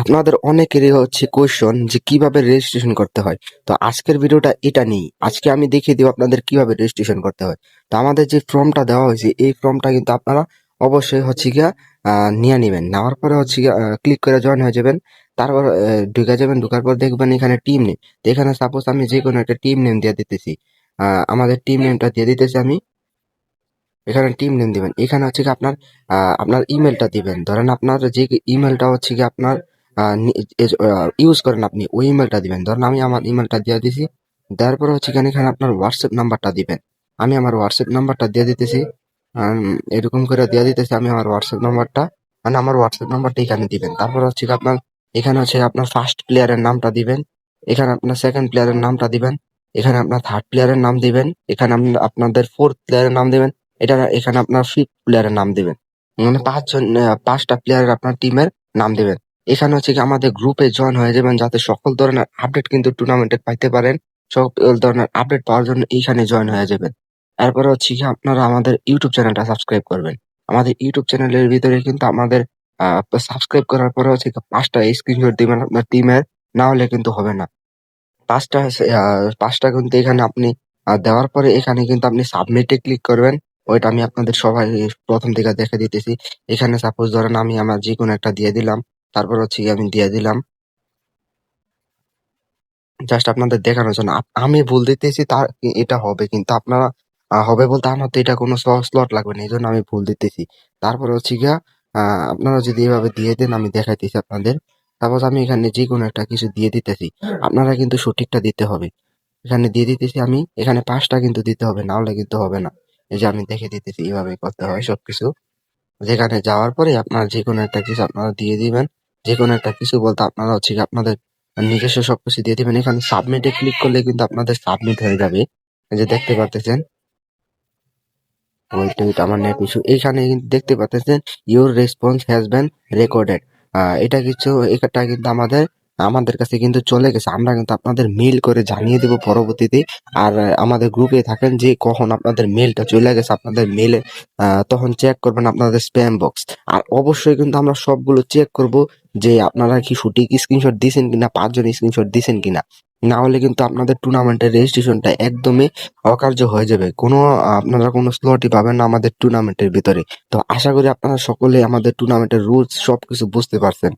আপনাদের অনেকেরই হচ্ছে কোয়েশ্চন যে কিভাবে রেজিস্ট্রেশন করতে হয়। তো আজকের ভিডিওটা এটা নিয়েই। আজকে আমি দেখিয়ে দিব আপনাদের কিভাবে রেজিস্ট্রেশন করতে হয়। তো আমাদের যে ফর্মটা দেওয়া হয়েছে এই ফর্মটা কিন্তু আপনারা অবশ্যই হচ্ছে গিয়া নিয়ে নিবেন। নেওয়ার পরে হচ্ছে গিয়া ক্লিক করে জয়েন হয়ে যাবেন। তারপর ঢুকে যাবেন। ঢোকার পর দেখবেন এখানে টিম নেম। তো এখানে সাপোজ আমি যে কোনো একটা টিম নেম দিয়ে দিতেছি। আমাদের টিম নেমটা দিয়ে দিতেছি আমি। এখানে টিম নেম দিবেন। এখানে হচ্ছে গিয়ে আপনার ইমেলটা দিবেন। ধরেন আপনার যে ইমেলটা হচ্ছে গিয়ে আপনার ইউজ করেন আপনি ওই ইমেলটা দিবেন। ধরেন আমি আমার ইমেলটা দিয়ে দিছি। দেওয়ার পরে হচ্ছে এখানে আপনার হোয়াটসঅ্যাপ নাম্বারটা দিবেন। আমি আমার হোয়াটসঅ্যাপ নাম্বারটা দিয়ে দিতেছি। এরকম করে দিয়ে দিতেছি আমি আমার হোয়াটসঅ্যাপ নাম্বারটা। মানে আমার হোয়াটসঅ্যাপ নাম্বারটা এখানে দিবেন। তারপর হচ্ছে গিয়ে এখানে হচ্ছে আপনার ফার্স্ট প্লেয়ারের নামটা দিবেন। এখানে আপনার সেকেন্ড প্লেয়ারের নামটা দিবেন। এখানে আপনার থার্ড প্লেয়ারের নাম দিবেন। এখানে আপনাদের ফোর্থ প্লেয়ারের নাম দিবেন। এখানে আপনার ফিফথ প্লেয়ারের নাম দিবেন। মানে ৫টা প্লেয়ারের আপনার টিমের নাম দিবেন। এখানে হচ্ছে গিয়ে আমাদের গ্রুপে জয়েন হয়ে যাবেন যাতে সকল ধরনের আপডেট কিন্তু টুর্নামেন্টের পাইতে পারেন। সকল ধরনের আপডেট পাওয়ার জন্য এইখানে জয়েন হয়ে যাবেন। এরপরে হচ্ছে গিয়ে আপনারা আমাদের ইউটিউব চ্যানেলটা সাবস্ক্রাইব করবেন। আমাদের ইউটিউব চ্যানেলের ভিতরে কিন্তু আমাদের সাবস্ক্রাইব করার পরে হচ্ছে গিয়ে ৫টা স্ক্রিনশট দিবেন আপনার টিমের। না হলে কিন্তু হবে না। ৫টা কিন্তু এখানে আপনি দেওয়ার পরে এখানে কিন্তু আপনি সাবমিটে ক্লিক করবেন। ওইটা আমি আপনাদের সবাই ১ম থেকে দেখে দিতেছি। এখানে সাপোজ ধরেন আমি আমার যেকোনো একটা দিয়ে দিলাম। তারপর হচ্ছে গিয়ে আমি দিয়ে দিলাম। জাস্ট আপনাদের দেখানোর জন্য। আমি ভুল দিতেছি এটা হবে কিন্তু আপনারা হবে বলতে আমার তো এটা কোনো স্লট লাগবে না। এজন্য আমি ভুল দিতেছি। তারপরে হচ্ছে গিয়া আ আপনারা যদি এভাবে দিয়ে দেন আমি দেখাইতেছি আপনাদের। সাপোজ আমি এখানে যেকোনো একটা কিছু দিয়ে দিতেছি। আপনারা কিন্তু সঠিকটা দিতে হবে। এখানে দিয়ে দিতেছি আমি। এখানে ৫টা কিন্তু দিতে হবে। না হলে কিন্তু হবে না। এই যে আমি দেখে দিতেছি এভাবে করতে হয় সবকিছু। যেখানে যাওয়ার পরে আপনার যেকোনো একটা কিছু আপনারা দিয়ে দিবেন। যেকোনো একটা কিছু বলতে আপনারা হচ্ছে গিয়ে আপনাদের নিজস্ব সবকিছু দিয়ে দিবেন। এখানে সাবমিটে ক্লিক করলে কিন্তু আপনাদের সাবমিট হয়ে যাবে। এই যে দেখতে পারতেছেন। ওয়েট আমার নেট ইস্যু। এইখানে কিন্তু দেখতে পাচ্ছেন your response has been recorded. এটা কিন্তু আমাদের কাছে কিন্তু চলে গেছে। আমরা কিন্তু আপনাদের মেইল করে জানিয়ে দেব পরবর্তীতে। আর আমাদের গ্রুপে থাকেন যে কখন আপনাদের মেইলটা চলে গেছে আপনাদের মেইলে তখন চেক করবেন আপনাদের স্প্যাম বক্স। আর অবশ্যই কিন্তু আমরা সবগুলো চেক করব যে আপনারা কি সঠিক স্ক্রিনশট দিছেন কিনা, ৫ জন স্ক্রিনশট দিছেন কিনা। না হলে কিন্তু আপনাদের টুর্নামেন্টের রেজিস্ট্রেশনটা একদমই অকার্য হয়ে যাবে। আপনারা কোনো স্লটই পাবেন না আমাদের টুর্নামেন্টের ভিতরে। তো আশা করি আপনারা সকলে আমাদের টুর্নামেন্টের রুলস সবকিছু বুঝতে পারছেন।